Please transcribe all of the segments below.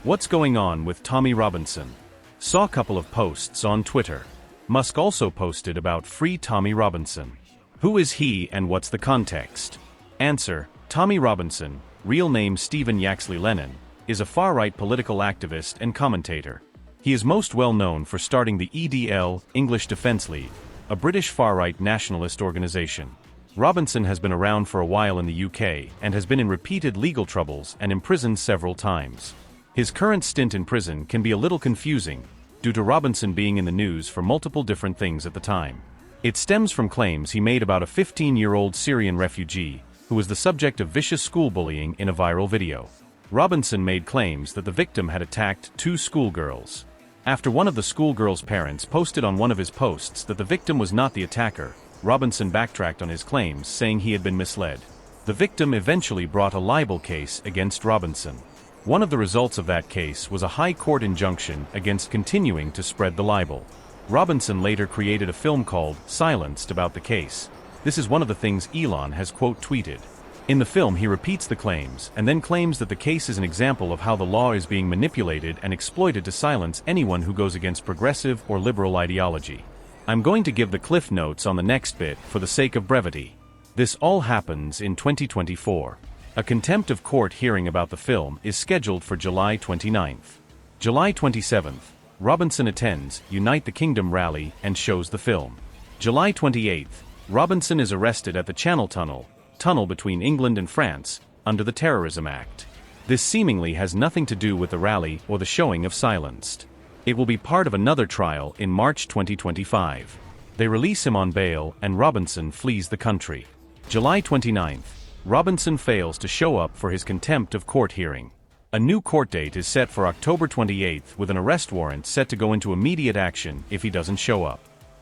What's going on with Tommy Robinson? Saw a couple of posts on Twitter. Musk also posted about Free Tommy Robinson. Who is he and what's the context? Answer: Tommy Robinson, real name Stephen Yaxley Lennon, is a far-right political activist and commentator. He is most well known for starting the EDL, English Defence League, a British far-right nationalist organization. Robinson has been around for a while in the UK and has been in repeated legal troubles and imprisoned several times. His current stint in prison can be a little confusing, due to Robinson being in the news for multiple different things at the time. It stems from claims he made about a 15-year-old Syrian refugee who was the subject of vicious school bullying in a viral video. Robinson made claims that the victim had attacked two schoolgirls. After one of the schoolgirls' parents posted on one of his posts that the victim was not the attacker, Robinson backtracked on his claims, saying he had been misled. The victim eventually brought a libel case against Robinson. One of the results of that case was a high court injunction against continuing to spread the libel. Robinson later created a film called Silenced about the case. This is one of the things Elon has quote tweeted. In the film he repeats the claims and then claims that the case is an example of how the law is being manipulated and exploited to silence anyone who goes against progressive or liberal ideology. I'm going to give the cliff notes on the next bit for the sake of brevity. This all happens in 2024. A contempt of court hearing about the film is scheduled for July 29th. July 27th, Robinson attends Unite the Kingdom rally and shows the film. July 28th, Robinson is arrested at the Channel tunnel between England and France, under the Terrorism Act. This seemingly has nothing to do with the rally or the showing of Silenced. It will be part of another trial in March 2025. They release him on bail and Robinson flees the country. July 29th, Robinson fails to show up for his contempt of court hearing. A new court date is set for October 28th with an arrest warrant set to go into immediate action if he doesn't show up.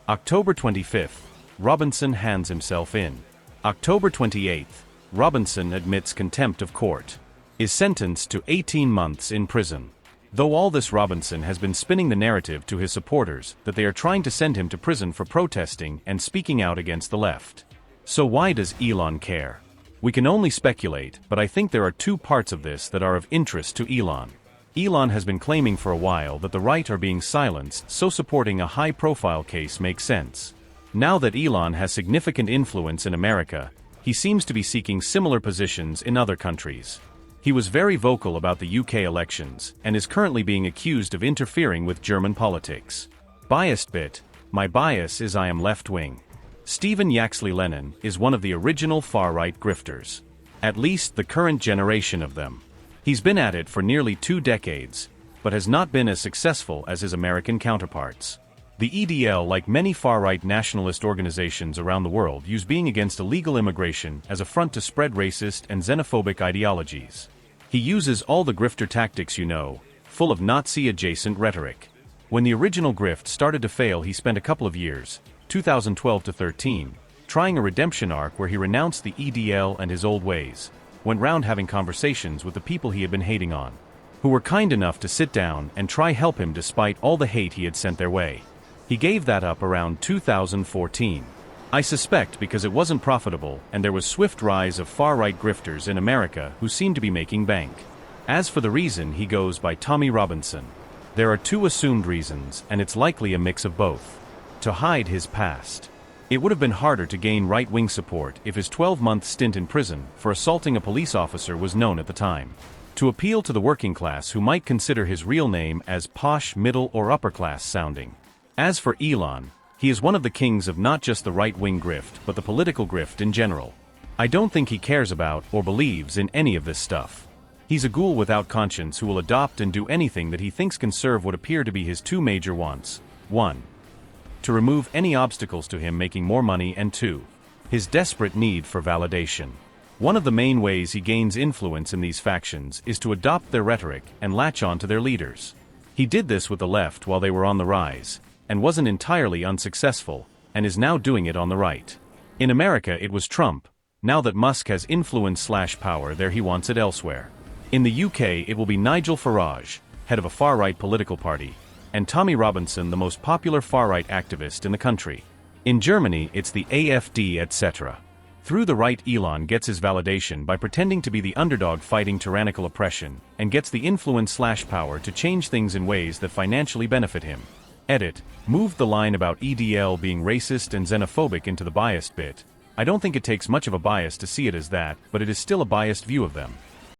October 25th, Robinson hands himself in. October 28th, Robinson admits contempt of court. Is sentenced to 18 months in prison. Though all this, Robinson has been spinning the narrative to his supporters that they are trying to send him to prison for protesting and speaking out against the left. So why does Elon care? We can only speculate, but I think there are two parts of this that are of interest to Elon. Elon has been claiming for a while that the right are being silenced, so supporting a high-profile case makes sense. Now that Elon has significant influence in America, he seems to be seeking similar positions in other countries. He was very vocal about the UK elections, and is currently being accused of interfering with German politics. Biased bit: my bias is I am left-wing. Stephen Yaxley Lennon is one of the original far-right grifters. At least the current generation of them. He's been at it for nearly 2 decades, but has not been as successful as his American counterparts. The EDL, like many far-right nationalist organizations around the world, use being against illegal immigration as a front to spread racist and xenophobic ideologies. He uses all the grifter tactics full of Nazi-adjacent rhetoric. When the original grift started to fail, he spent a couple of years, 2012 to 13, trying a redemption arc where he renounced the EDL and his old ways, went round having conversations with the people he had been hating on, who were kind enough to sit down and try help him despite all the hate he had sent their way. He gave that up around 2014. I suspect because it wasn't profitable and there was swift rise of far-right grifters in America who seemed to be making bank. As for the reason he goes by Tommy Robinson, there are 2 assumed reasons, and it's likely a mix of both. To hide his past. It would have been harder to gain right-wing support if his 12-month stint in prison for assaulting a police officer was known at the time. To appeal to the working class who might consider his real name as posh, middle or upper-class sounding. As for Elon, he is one of the kings of not just the right-wing grift but the political grift in general. I don't think he cares about or believes in any of this stuff. He's a ghoul without conscience who will adopt and do anything that he thinks can serve what appear to be his 2 major wants. 1. To remove any obstacles to him making more money, and 2. His desperate need for validation. One of the main ways he gains influence in these factions is to adopt their rhetoric and latch on to their leaders. He did this with the left while they were on the rise, and wasn't entirely unsuccessful, and is now doing it on the right. In America it was Trump. Now that Musk has influence/power there, he wants it elsewhere. In the UK it will be Nigel Farage, head of a far-right political party, and Tommy Robinson, the most popular far-right activist in the country. In Germany it's the AfD, etc. Through the right, Elon gets his validation by pretending to be the underdog fighting tyrannical oppression, and gets the influence/power to change things in ways that financially benefit him. Edit. Moved the line about EDL being racist and xenophobic into the biased bit. I don't think it takes much of a bias to see it as that, but it is still a biased view of them.